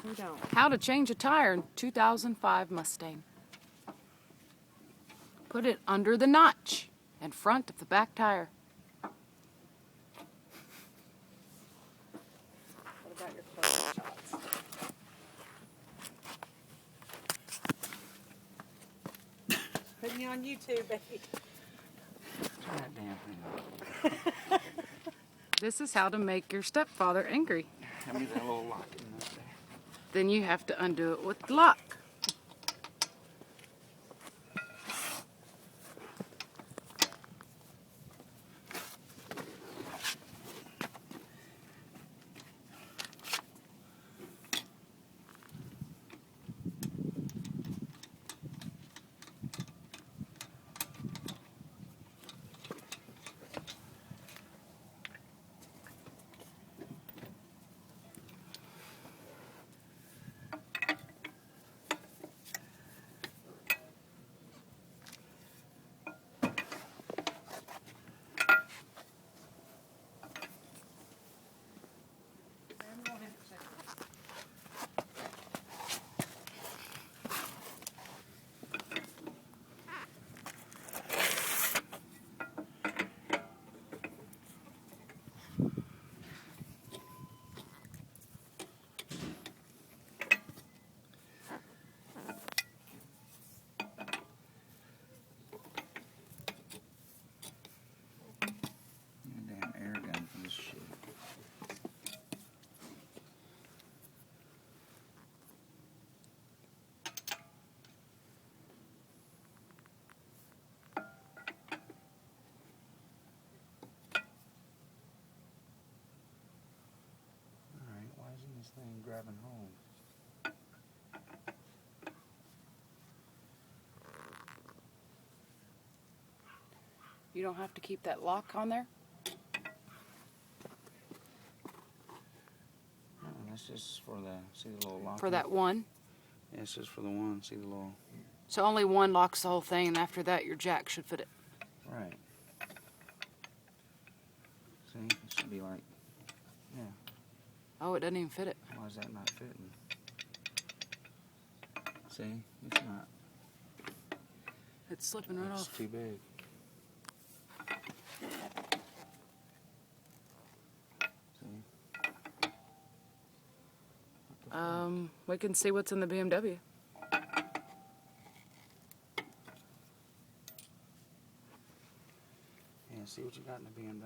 We don't. How to change a tire in 2005 Mustang. Put it under the notch in front of the back tire. What about your close shots? Putting you on YouTube, baby. Turn that damn thing off. This is how to make your stepfather angry. Have me that little lock in there. Then you have to undo it with the lock. Damn air gun for this shit. Alright, why isn't this thing grabbing home? You don't have to keep that lock on there. Oh, that's just for the, see the little lock? For that one. Yeah, it's just for the one, see the little... So only one locks the whole thing, and after that your jack should fit it. Right. See, it should be like, yeah. Oh, it doesn't even fit it. Why is that not fitting? See, it's not. It's slipping right It's off. too big. See? We can see what's in the BMW. Yeah, see what you got in the BMW.